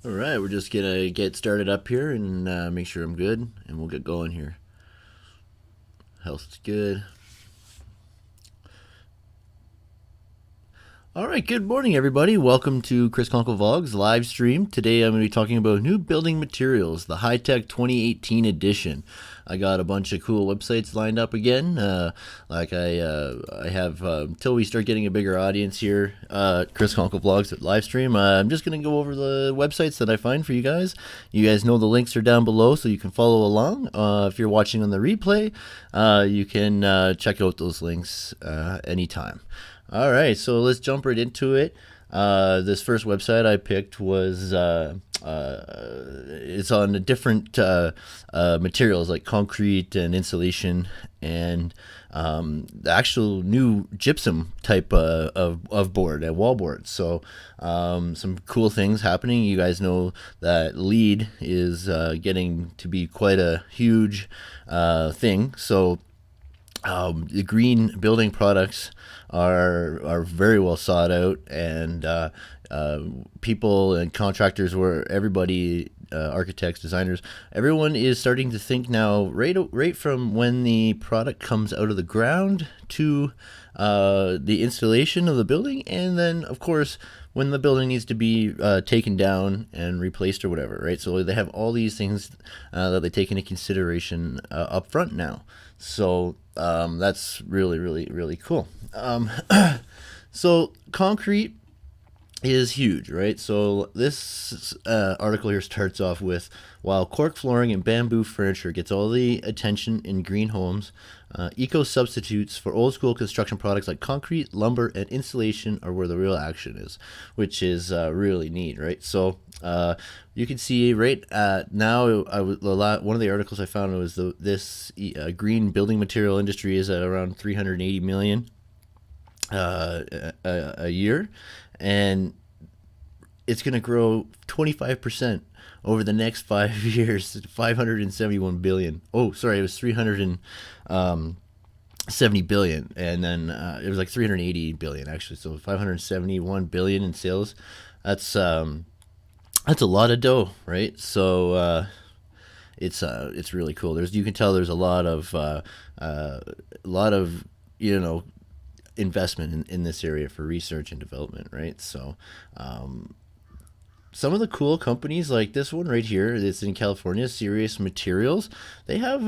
All right, we're just gonna get started up here and make sure I'm good, and we'll get going here. Health is good. All right, good morning, everybody. Welcome to ChrisKonkleVlogs live stream. Today I'm going to be talking about new building materials, the high-tech 2018 edition. I got a bunch of cool websites lined up again. I have until we start getting a bigger audience here, ChrisKonkleVlogs at live stream. I'm just going to go over the websites that I find for you guys. You guys know the links are down below, so you can follow along. If you're watching on the replay, you can check out those links anytime. All right, so let's jump right into it. This first website I picked was it's on the different materials like concrete and insulation and the actual new gypsum type of board and wall board. So some cool things happening. You guys know that lead is getting to be quite a huge thing. So the green building products are very well sought out, and people and contractors, where everybody, architects, designers, everyone is starting to think now, right from when the product comes out of the ground to the installation of the building, and then of course when the building needs to be taken down and replaced or whatever, right? So they have all these things that they take into consideration up front now. So that's really cool. So concrete is huge, right? So this article here starts off with, while cork flooring and bamboo furniture gets all the attention in green homes, eco substitutes for old school construction products like concrete, lumber, and insulation are where the real action is, which is really neat, right? So you can see right now, one of the articles I found was this green building material industry is at around 380 million a year, and it's going to grow 25% over the next 5 years to 571 billion. Oh, sorry, it was 370 billion, and then it was like 380 billion actually. So 571 billion in sales. That's a lot of dough, right? So it's really cool. You can tell there's a lot of investment in this area for research and development, right? So some of the cool companies, like this one right here, it's in California, Serious Materials. They have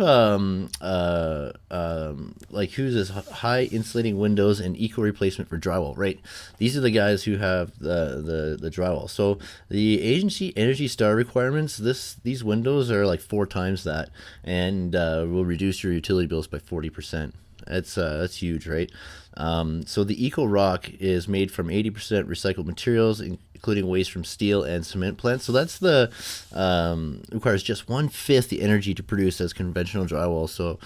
like, who's this, high insulating windows and eco replacement for drywall, right? These are the guys who have the drywall. So the agency Energy Star requirements, these windows are like 4 times that, and will reduce your utility bills by 40%. That's huge, right? So the Eco Rock is made from 80% recycled materials, including waste from steel and cement plants. So that's requires just 1/5 the energy to produce as conventional drywall. So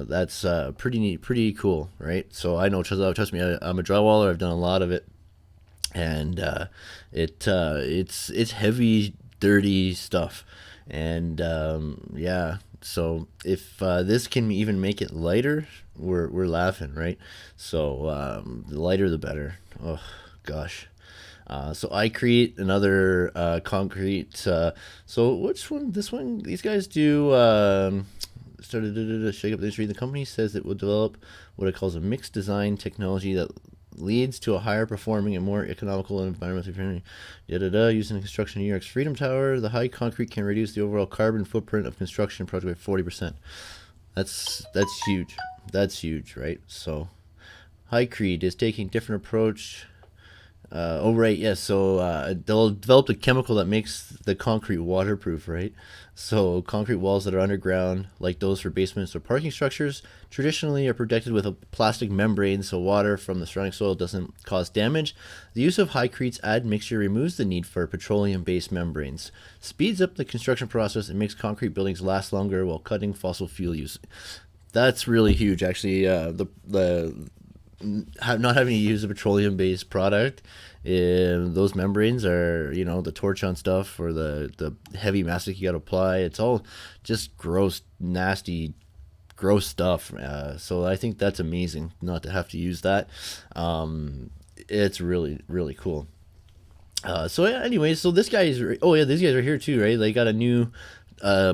that's pretty neat, pretty cool, right? So I know, trust me, I'm a drywaller. I've done a lot of it, and it's heavy, dirty stuff, and yeah. So if this can even make it lighter, we're laughing, right? So the lighter the better. Oh gosh. So I create another concrete. So which one? This one. These guys do. Started to shake up the industry. The company says it will develop what it calls a mixed design technology that leads to a higher performing and more economical and environmentally friendly. Using the construction of New York's Freedom Tower, the high concrete can reduce the overall carbon footprint of construction project by 40%. That's huge. That's huge, right? So Highcrete is taking a different approach. Oh right, yes. So they'll develop a chemical that makes the concrete waterproof, right? So concrete walls that are underground, like those for basements or parking structures, traditionally are protected with a plastic membrane so water from the surrounding soil doesn't cause damage. The use of Highcrete's admixture removes the need for petroleum-based membranes, speeds up the construction process, and makes concrete buildings last longer while cutting fossil fuel use. That's really huge, actually. Not having to use a petroleum-based product, those membranes are, the torch-on stuff or the heavy mastic you got to apply. It's all just gross, nasty, gross stuff. So I think that's amazing not to have to use that. It's really, really cool. So yeah, anyway, so this guy is, oh yeah, these guys are here too, right? They got a new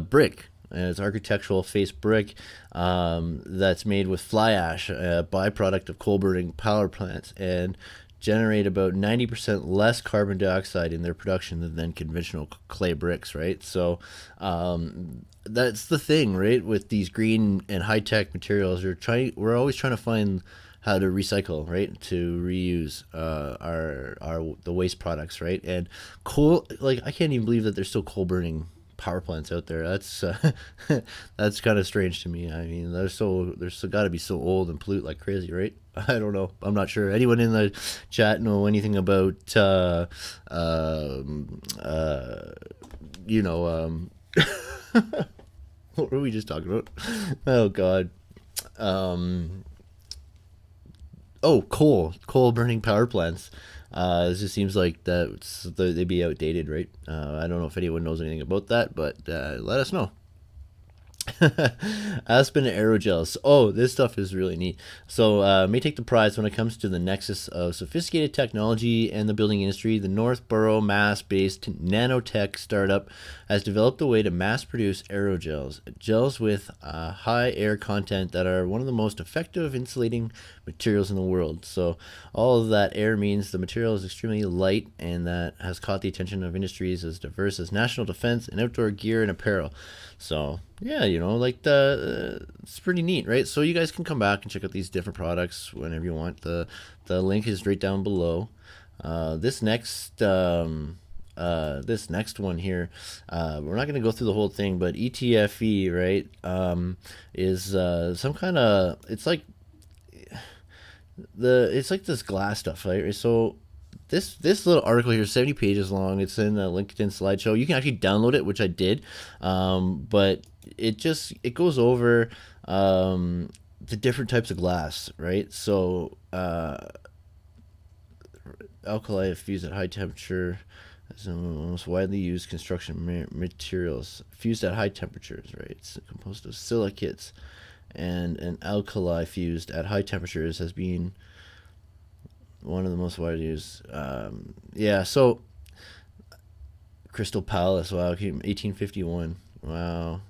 brick. It's architectural face brick that's made with fly ash, a byproduct of coal burning power plants, and generate about 90% less carbon dioxide in their production than conventional clay bricks, right? So that's the thing, right? With these green and high tech materials, we're always trying to find how to recycle, right? To reuse our the waste products, right? And coal, like I can't even believe that there's still coal burning power plants out there. That's that's kind of strange to me. I mean, they're got to be so old and pollute like crazy, right? I don't know. I'm not sure. Anyone in the chat know anything about you know what were we just talking about? Oh God. Um, Oh, coal burning power plants. It just seems like they'd be outdated, right? I don't know if anyone knows anything about that, but let us know. Aspen aerogels. Oh, this stuff is really neat. So, may take the prize when it comes to the nexus of sophisticated technology and the building industry. The Northborough, Mass-based nanotech startup has developed a way to mass-produce aerogels, gels with high air content that are one of the most effective insulating materials in the world. So, all of that air means the material is extremely light, and that has caught the attention of industries as diverse as national defense and outdoor gear and apparel. So yeah, like it's pretty neat, right? So you guys can come back and check out these different products whenever you want. The link is right down below. This next one here, we're not going to go through the whole thing, but ETFE, right, is some kind of, it's like this glass stuff, right? So this little article here is 70 pages long. It's in the LinkedIn slideshow. You can actually download it, which I did, but it goes over the different types of glass, right? So alkali fused at high temperature is one of the most widely used construction materials fused at high temperatures, right? It's composed of silicates, and an alkali fused at high temperatures has been one of the most widely used. Yeah, so Crystal Palace, wow, 1851, wow.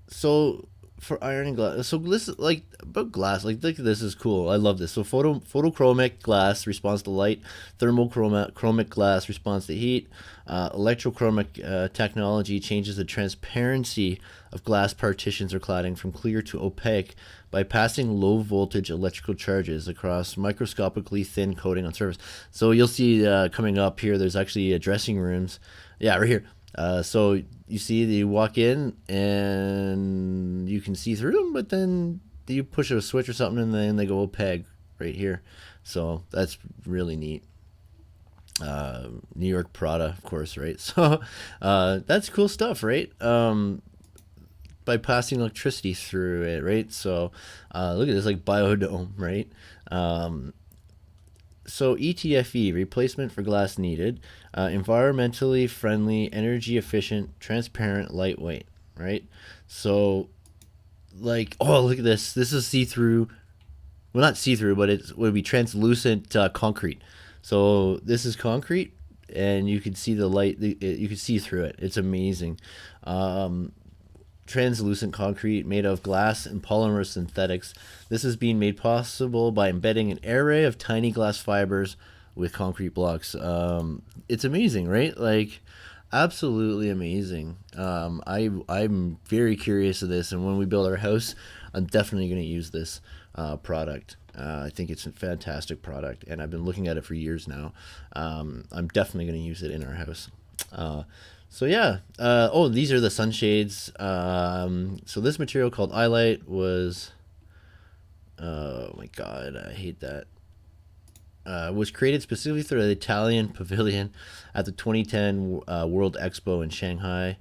So for iron and glass, so this like about glass, like this is cool. I love this. So photochromic glass responds to light, thermochromic glass responds to heat. Electrochromic technology changes the transparency of glass partitions or cladding from clear to opaque by passing low voltage electrical charges across microscopically thin coating on surface. So you'll see coming up here, there's actually dressing rooms. Yeah, right here. So you see, you walk in and you can see through them, but then you push a switch or something and then they go opaque right here. So that's really neat. New York Prada, of course, right? So that's cool stuff, right? By passing electricity through it, right? So look at this, like biodome, right? So ETFE, replacement for glass needed, environmentally friendly, energy efficient, transparent, lightweight, right? So like, oh, look at this. This is see-through. Well, not see-through, but it would be translucent concrete. So this is concrete, and you can see the light. You can see through it. It's amazing. Translucent concrete made of glass and polymer synthetics. This is being made possible by embedding an array of tiny glass fibers with concrete blocks. It's amazing, right? Like, absolutely amazing. I'm very curious of this, and when we build our house, I'm definitely going to use this product. I think it's a fantastic product, and I've been looking at it for years now. I'm definitely going to use it in our house. So yeah, oh, these are the sunshades. So this material called Eyelight was, oh my God, I hate that. Was created specifically for the Italian pavilion at the 2010 World Expo in Shanghai.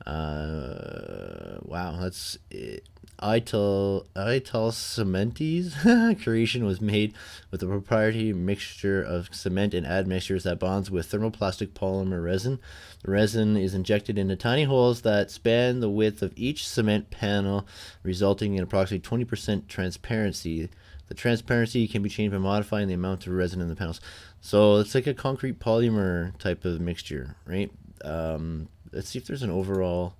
Wow, that's it. Ital Cementi's creation was made with a proprietary mixture of cement and admixtures that bonds with thermoplastic polymer resin. The resin is injected into tiny holes that span the width of each cement panel, resulting in approximately 20% transparency. The transparency can be changed by modifying the amount of resin in the panels. So it's like a concrete polymer type of mixture, right? Let's see if there's an overall.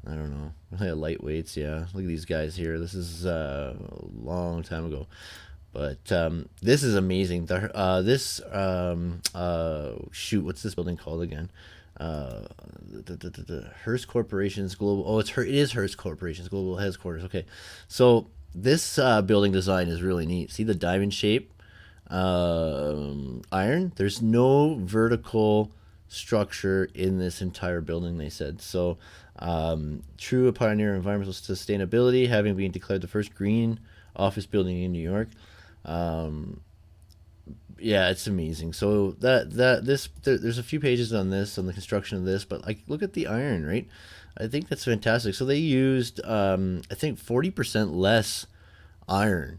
I don't know. Lightweights, yeah. Look at these guys here. This is a long time ago. But this is amazing. Shoot, what's this building called again? Hearst Corporation's global. Oh, it is Hearst Corporation's global headquarters. Okay, so this building design is really neat. See the diamond shape iron? There's no vertical structure in this entire building, they said. So true pioneer of environmental sustainability, having been declared the first green office building in New York. Yeah, it's amazing. So there's a few pages on this, on the construction of this, but like, look at the iron, right? I think that's fantastic. So they used I think 40% less iron,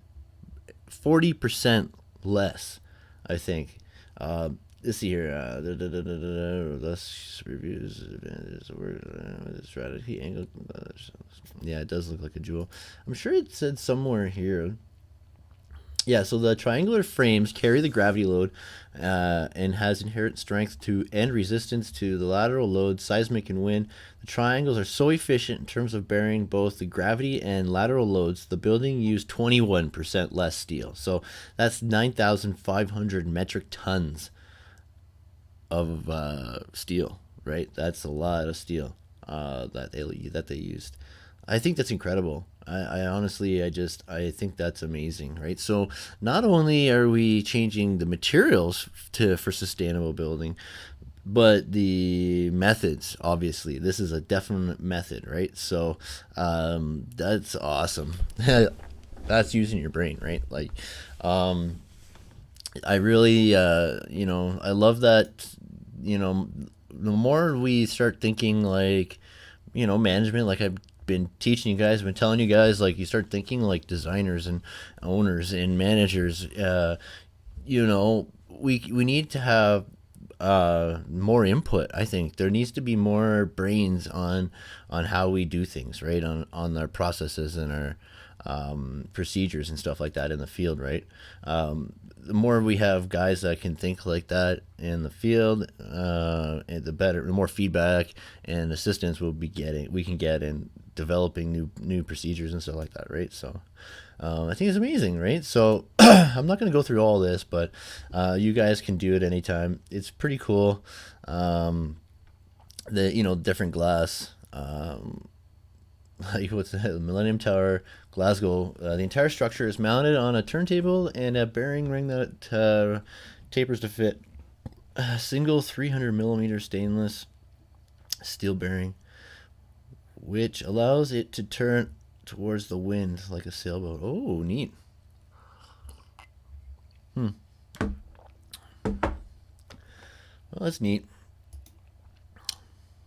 40% less, I think. Let's see here. Less reviews, strategy angle. Yeah, it does look like a jewel. I'm sure it said somewhere here. Yeah, so the triangular frames carry the gravity load and has inherent strength to and resistance to the lateral load, seismic and wind. The triangles are so efficient in terms of bearing both the gravity and lateral loads. The building used 21% less steel. So that's 9,500 metric tons of steel, right? That's a lot of steel that they used. I think that's incredible. I honestly, I think that's amazing, right? So not only are we changing the materials for sustainable building, but the methods, obviously. This is a definite method, right? So that's awesome. That's using your brain, right? Like, I really, I love that, the more we start thinking like, management, like I've been teaching you guys, I've been telling you guys, like, you start thinking like designers and owners and managers. We need to have more input. I think there needs to be more brains on how we do things, right? On our processes and our procedures and stuff like that in the field, right? The more we have guys that can think like that in the field, and the more feedback and assistance we can get in developing new procedures and stuff like that, right? So I think it's amazing, right? So I'm not going to go through all this, but you guys can do it anytime. It's pretty cool. The different glass, like what's the Millennium Tower, Glasgow. The entire structure is mounted on a turntable and a bearing ring that tapers to fit a single 300 millimeter stainless steel bearing, which allows it to turn towards the wind like a sailboat. Oh, neat. Well, that's neat.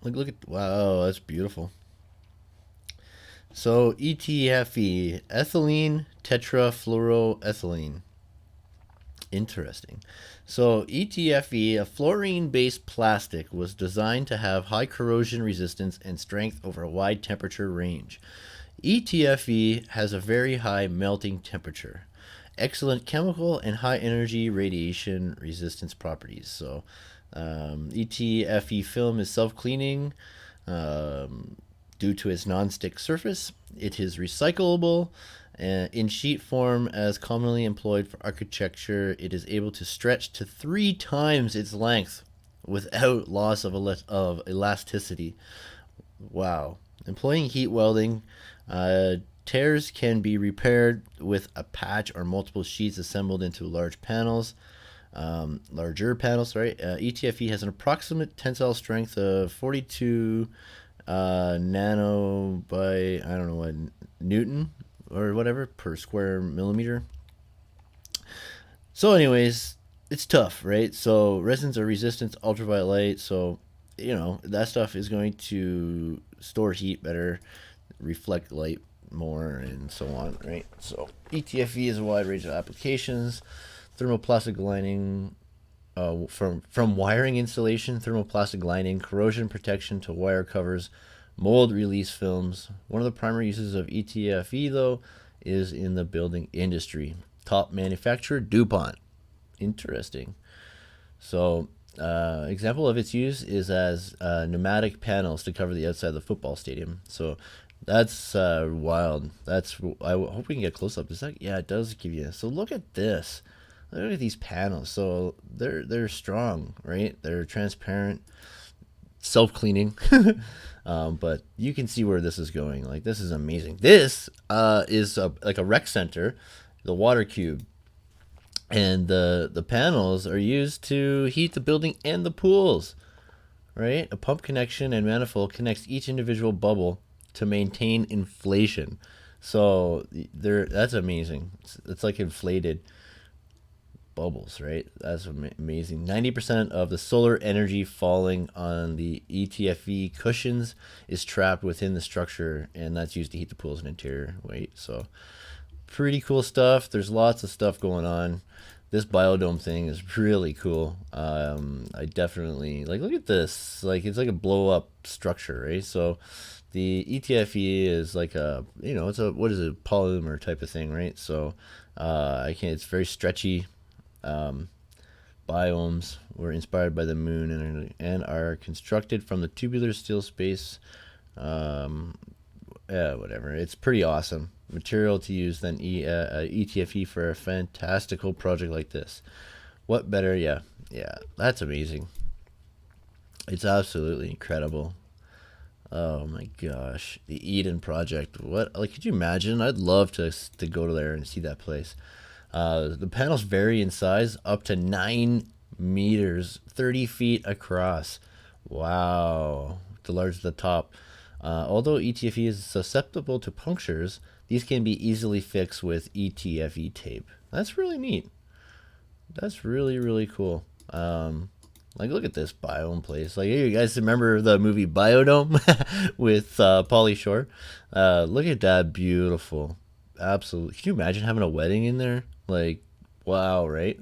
Look at, wow, that's beautiful. So ETFE, ethylene tetrafluoroethylene. Interesting. So ETFE, a fluorine-based plastic, was designed to have high corrosion resistance and strength over a wide temperature range. ETFE has a very high melting temperature, excellent chemical and high energy radiation resistance properties. So ETFE film is self-cleaning due to its non-stick surface. It is recyclable. In sheet form, as commonly employed for architecture, it is able to stretch to 3 times its length without loss of elasticity. Wow. Employing heat welding, tears can be repaired with a patch or multiple sheets assembled into larger panels. ETFE has an approximate tensile strength of 42 nano by, I don't know what, Newton or whatever per square millimeter. So anyways, it's tough, right? So resins are resistant to ultraviolet light, so that stuff is going to store heat better, reflect light more, and so on, right? So ETFE is a wide range of applications. Thermoplastic lining, from wiring insulation, thermoplastic lining, corrosion protection to wire covers, mold release films. One of the primary uses of ETFE, though, is in the building industry. Top manufacturer, DuPont. Interesting. So, example of its use is as pneumatic panels to cover the outside of the football stadium. So that's wild. I hope we can get close up. Is that, yeah, it does give you. So look at this. Look at these panels. So they're strong, right? They're transparent, self-cleaning. But you can see where this is going. Like, this is amazing. This is like a rec center, the water cube. And the panels are used to heat the building and the pools, right? A pump connection and manifold connects each individual bubble to maintain inflation. So that's amazing. It's like inflated bubbles, right? That's amazing. 90% of the solar energy falling on the ETFE cushions is trapped within the structure, and that's used to heat the pools and interior. So pretty cool stuff. There's lots of stuff going on. This biodome thing is really cool. I definitely look at this. Like, it's like a blow up structure, right? So the ETFE is like it's a, what is it, polymer type of thing, right? So it's very stretchy. Biomes were inspired by the moon and are constructed from the tubular steel space. Whatever. It's pretty awesome material to use than ETFE for a fantastical project like this. What better? Yeah, that's amazing. It's absolutely incredible. Oh my gosh, the Eden Project. What, like, could you imagine? I'd love to go to there and see that place. The panels vary in size up to 9 meters, 30 feet across. Wow, the larger the top. Although ETFE is susceptible to punctures, these can be easily fixed with ETFE tape. That's really neat. That's really, really cool. Look at this biome place. Like, you guys remember the movie Biodome with Pauly Shore? Look at that, beautiful. Absolutely. Can you imagine having a wedding in there? Like, wow, right?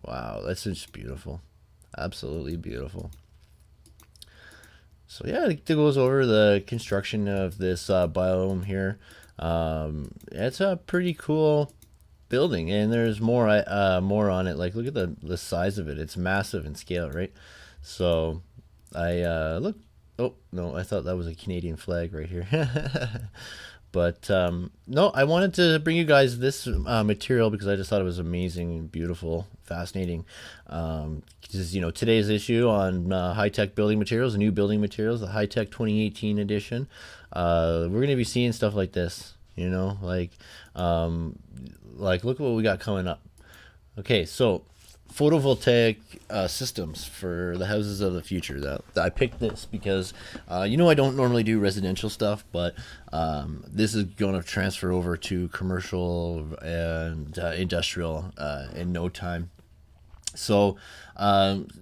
Wow, that's just beautiful. Absolutely beautiful. So yeah, it goes over the construction of this biome here. It's a pretty cool building, and there's more on it. Like, look at the size of it. It's massive in scale, right? So look. Oh no, I thought that was a Canadian flag right here. But no, I wanted to bring you guys this material because I just thought it was amazing, beautiful, fascinating. Because, today's issue on high-tech building materials, new building materials, the high-tech 2018 edition. We're going to be seeing stuff like this, like look what we got coming up. Okay, so photovoltaic systems for the houses of the future. That I picked this because I don't normally do residential stuff, but this is going to transfer over to commercial and industrial in no time. So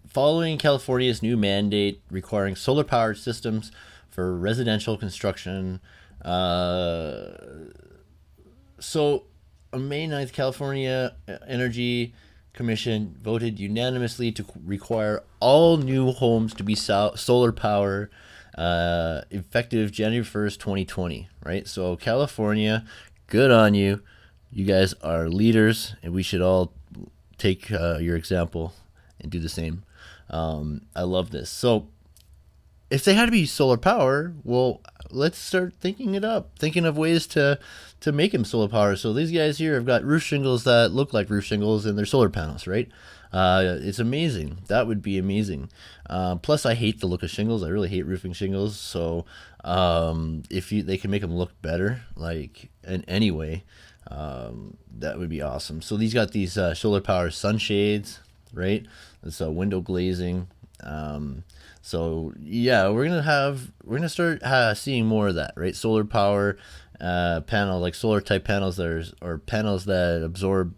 following California's new mandate requiring solar powered systems for residential construction, so on May 9th, California Energy Commission voted unanimously to require all new homes to be solar power effective January 1st, 2020, right? So California, good on you. You guys are leaders, and we should all take your example and do the same. I love this. So if they had to be solar power, well, let's start thinking of ways to make them solar power. So these guys here have got roof shingles that look like roof shingles, and they're solar panels, right? It's amazing. That would be amazing. Plus, I hate the look of shingles. I really hate roofing shingles. So if they can make them look better, like in any way, that would be awesome. So these got these solar power sunshades, right? It's window glazing. So yeah, we're gonna start seeing more of that, right? Solar power panel, like solar type panels or panels that absorb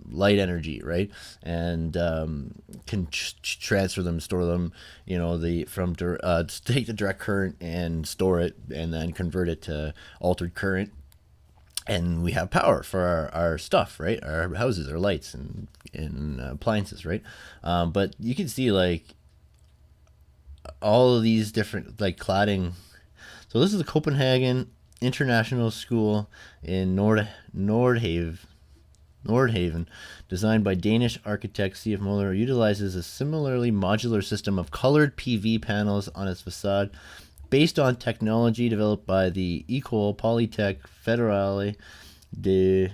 light energy, right? And can transfer them, store them, take the direct current and store it, and then convert it to altered current. And we have power for our stuff, right? Our houses, our lights, and appliances, right? But you can see like all of these different like cladding. So this is the Copenhagen International School in Nordhave, Nordhaven, designed by Danish architect C.F. Muller, utilizes a similarly modular system of colored PV panels on its facade based on technology developed by the École Polytech Fédérale de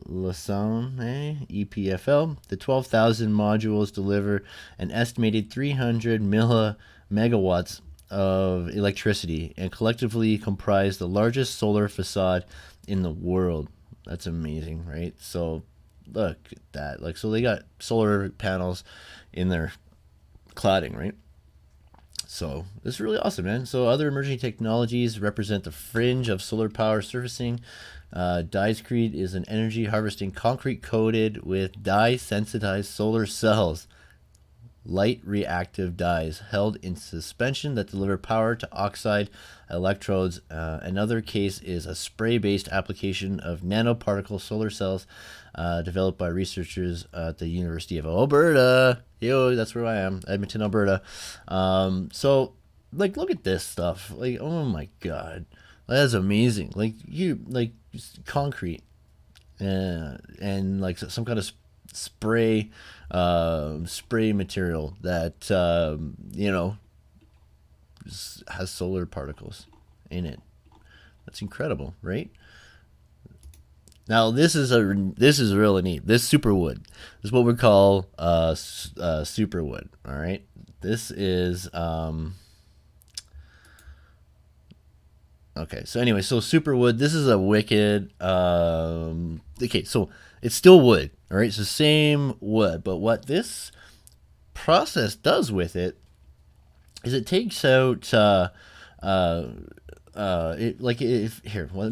Lausanne, EPFL. The 12,000 modules deliver an estimated 300 megawatts of electricity and collectively comprise the largest solar facade in the world. That's amazing, right? So look at that. Like, so they got solar panels in their cladding, right? So this is really awesome, man. So other emerging technologies represent the fringe of solar power surfacing. Diescrete is an energy harvesting concrete coated with dye sensitized solar cells, light reactive dyes held in suspension that deliver power to oxide electrodes. Another case is a spray-based application of nanoparticle solar cells developed by researchers at the University of Alberta. Yo, that's where I am, Edmonton, Alberta. So, like, look at this stuff. Like, oh my god, that's amazing. Like, concrete and like some kind of spray material that has solar particles in it. That's incredible, right? Now this is really neat. This superwood. This is what we call superwood. All right. This is okay. So anyway, so superwood. This is a wicked. Okay, so it's still wood. All right, it's the same wood, but what this process does with it is it takes out let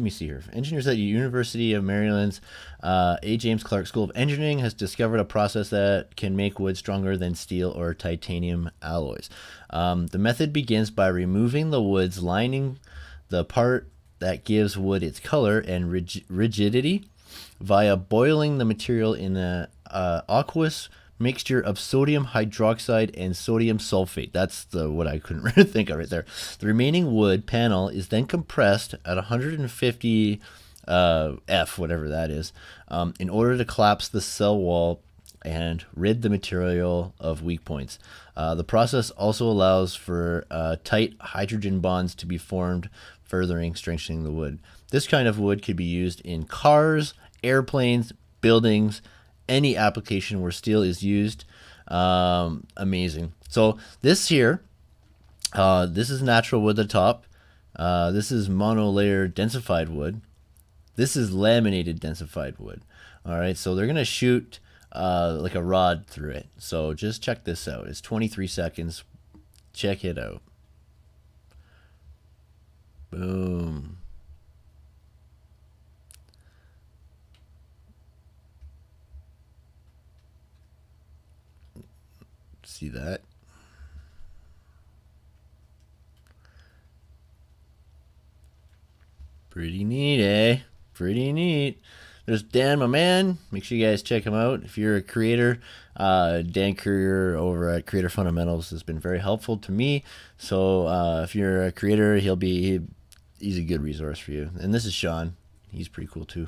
me see here. Engineers at the University of Maryland's A. James Clark School of Engineering has discovered a process that can make wood stronger than steel or titanium alloys. The method begins by removing the wood's lining, the part that gives wood its color and rigidity, via boiling the material in an aqueous mixture of sodium hydroxide and sodium sulfate. That's what I couldn't really think of right there. The remaining wood panel is then compressed at 150 F, whatever that is, in order to collapse the cell wall and rid the material of weak points. The process also allows for tight hydrogen bonds to be formed, furthering strengthening the wood. This kind of wood could be used in cars, airplanes, buildings, any application where steel is used. Amazing. So this here, this is natural wood at the top. This is monolayer densified wood. This is laminated densified wood. All right, so they're gonna shoot like a rod through it. So just check this out. It's 23 seconds. Check it out. Boom. See that? Pretty neat, eh? Pretty neat. There's Dan, my man. Make sure you guys check him out. If you're a creator, Dan Courier over at Creator Fundamentals has been very helpful to me. So if you're a creator, he's a good resource for you. And this is Sean. He's pretty cool too.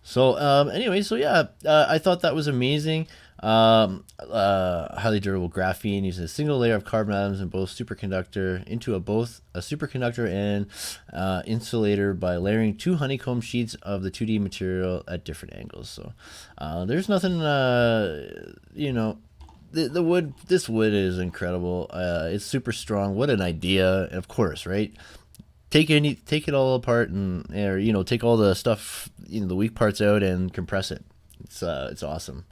So anyway, so yeah, I thought that was amazing. Highly durable graphene uses a single layer of carbon atoms in both superconductor into both a superconductor and insulator by layering two honeycomb sheets of the 2D material at different angles. So there's nothing, the wood. This wood is incredible. It's super strong. What an idea! And of course, right? Take it all apart or take all the stuff, the weak parts out and compress it. It's awesome.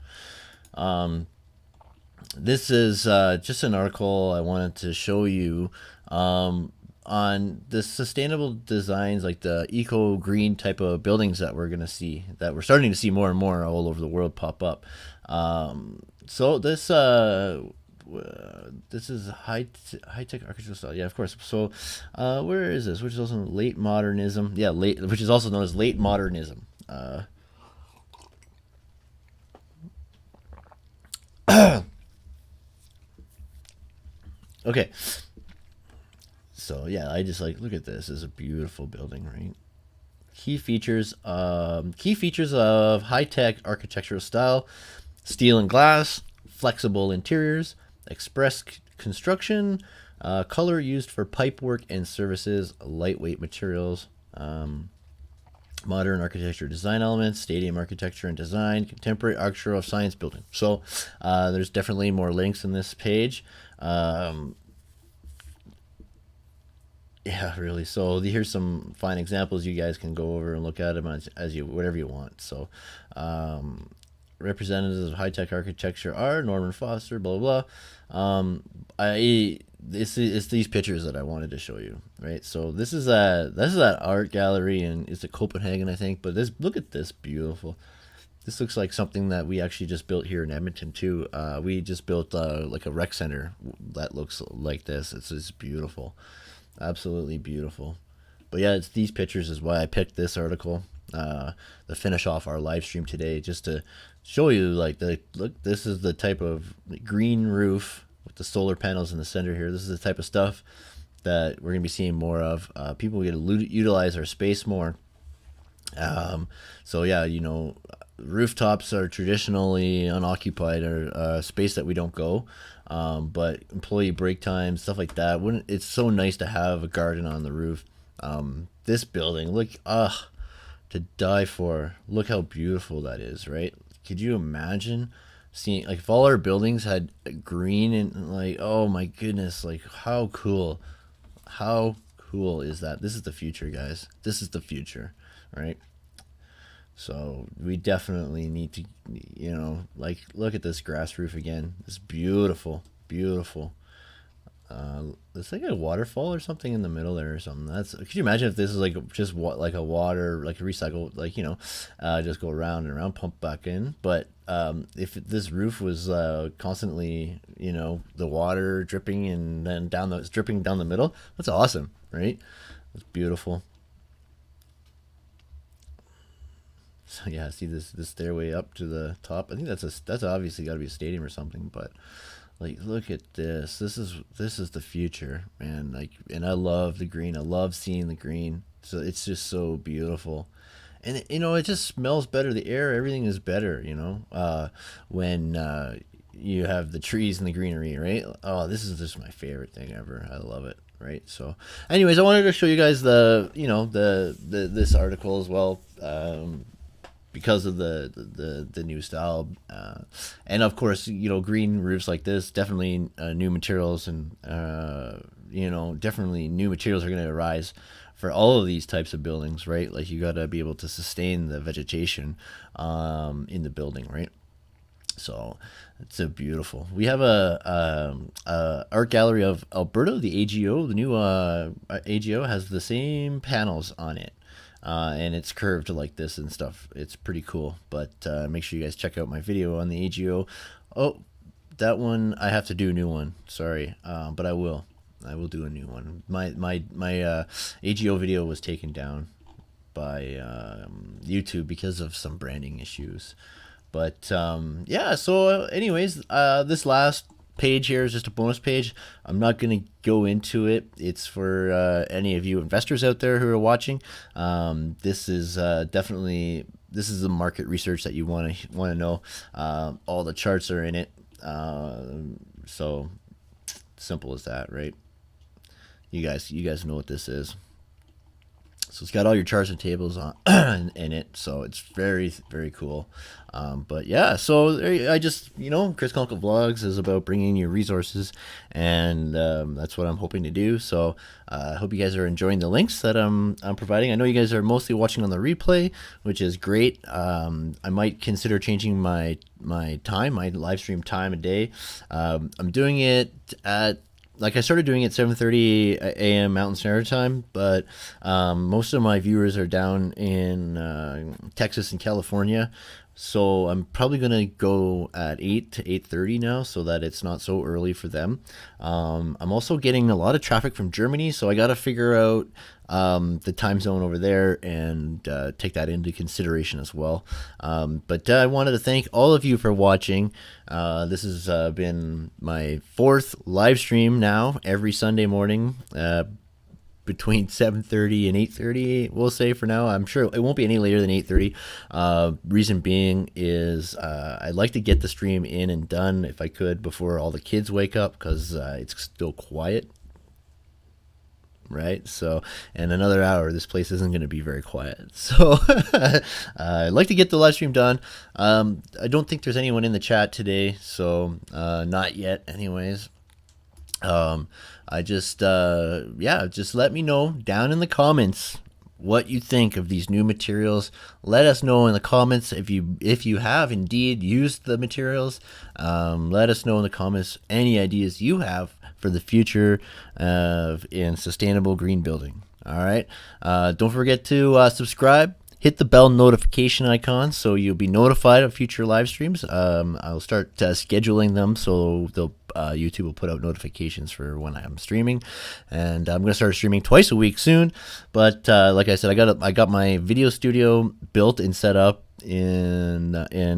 This is just an article I wanted to show you on the sustainable designs, like the eco-green type of buildings that we're starting to see more and more all over the world pop up. So this is high-tech architectural style. Yeah, of course. So where is this? Which is also late modernism. Yeah, which is also known as late modernism. Okay. So yeah, I just look at this. It's a beautiful building, right? Key features of high-tech architectural style: steel and glass, flexible interiors, express construction, color used for pipework and services, lightweight materials, modern architecture design elements, stadium architecture and design, contemporary architecture of science building. So there's definitely more links in this page. Yeah, really. So here's some fine examples. You guys can go over and look at them as you whatever you want. So representatives of high-tech architecture are Norman Foster, blah blah blah. It's these pictures that I wanted to show you, right? So this is that art gallery, and it's at Copenhagen, I think. But look at this, beautiful. This looks like something that we actually just built here in Edmonton too. We just built like a rec center that looks like this. It's just beautiful, absolutely beautiful. But yeah, it's these pictures is why I picked this article to finish off our live stream today, just to show you like look. This is the type of green roof with the solar panels in the center here. This is the type of stuff that we're gonna be seeing more of. People get to utilize our space more. So yeah, you know, rooftops are traditionally unoccupied, or space that we don't go. But employee break time, stuff like that, it's so nice to have a garden on the roof. This building, look, to die for. Look how beautiful that is, right? Could you imagine seeing, like, if all our buildings had green and, like, oh my goodness, like, how cool is that? This is the future, guys. This is the future, right? So we definitely need to, you know, like, look at this grass roof again. It's beautiful. It's like a waterfall or something in the middle there or something. Could you imagine if this is like just like a water, like a recycle, like, you know, just go around and around, pump back in. But if this roof was constantly, you know, the water dripping and then dripping down the middle, that's awesome, right? It's beautiful. So yeah, see this stairway up to the top. I think that's obviously got to be a stadium or something. But like, look at this. This is the future, man. Like, and I love the green. I love seeing the green. So it's just so beautiful, and you know, it just smells better. The air, everything is better. You know, when you have the trees and the greenery, right? Oh, this is just my favorite thing ever. I love it. Right. So, anyways, I wanted to show you guys this article as well. Because of the new style, and of course, you know, green roofs like this, definitely new materials, and you know, definitely new materials are going to arise for all of these types of buildings, right? Like, you got to be able to sustain the vegetation in the building, right? So it's so beautiful. We have a art gallery of Alberta, the AGO. The new AGO has the same panels on it. And it's curved like this and stuff. It's pretty cool. But make sure you guys check out my video on the AGO. Oh, that one, I have to do a new one. Sorry, but I will do a new one. My AGO video was taken down by YouTube because of some branding issues. But yeah, so anyways, this last page here is just a bonus page. I'm not going to go into it. It's for any of you investors out there who are watching. This is definitely, this is the market research that you want to know. All the charts are in it. So simple as that, right? You guys know what this is. So it's got all your charts and tables on in it, so it's very, very cool. But yeah, so I just, you know, ChrisKonkleVlogs is about bringing you resources, and that's what I'm hoping to do. So I hope you guys are enjoying the links that I'm providing. I know you guys are mostly watching on the replay, which is great. I might consider changing my live stream time of day. I'm doing it at, like, I started doing it 7:30 a.m. Mountain Standard Time, but most of my viewers are down in Texas and California, so I'm probably going to go at 8 to 8:30 now, so that it's not so early for them. I'm also getting a lot of traffic from Germany, so I got to figure out the time zone over there and take that into consideration as well. But I wanted to thank all of you for watching. This has been my 4th live stream now, every Sunday morning. between 7:30 and 8:30. We'll say for now. I'm sure it won't be any later than 8:30. Reason being is I'd like to get the stream in and done if I could before all the kids wake up, because it's still quiet. Right, so in another hour this place isn't going to be very quiet, so I'd like to get the live stream done. I don't think there's anyone in the chat today, so not yet anyways. I just just let me know down in the comments what you think of these new materials. Let us know in the comments if you have indeed used the materials. Let us know in the comments any ideas you have for the future in sustainable green building. All right. Don't forget to subscribe. Hit the bell notification icon so you'll be notified of future live streams. I'll start scheduling them, so YouTube will put out notifications for when I'm streaming, and I'm gonna start streaming twice a week soon. But like I said, I got my video studio built and set up, and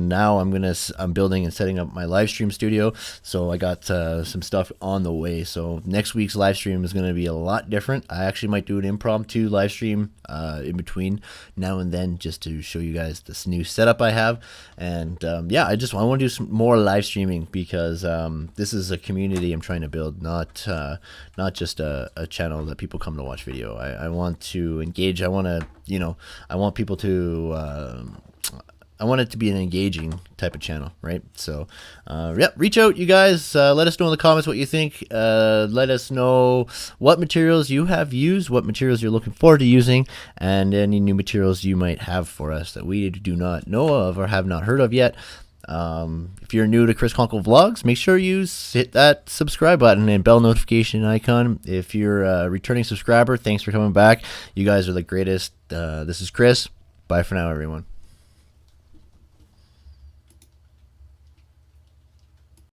now I'm building and setting up my live stream studio. So I got some stuff on the way. So next week's live stream is going to be a lot different. I actually might do an impromptu live stream in between now and then, just to show you guys this new setup I have. And I want to do some more live streaming, because this is a community I'm trying to build, not just a channel that people come to watch video. I want to engage. I want people to I want it to be an engaging type of channel, right? So, reach out, you guys. Let us know in the comments what you think. Let us know what materials you have used, what materials you're looking forward to using, and any new materials you might have for us that we do not know of or have not heard of yet. If you're new to ChrisKonkleVlogs, make sure you hit that subscribe button and bell notification icon. If you're a returning subscriber, thanks for coming back. You guys are the greatest. This is Chris. Bye for now, everyone.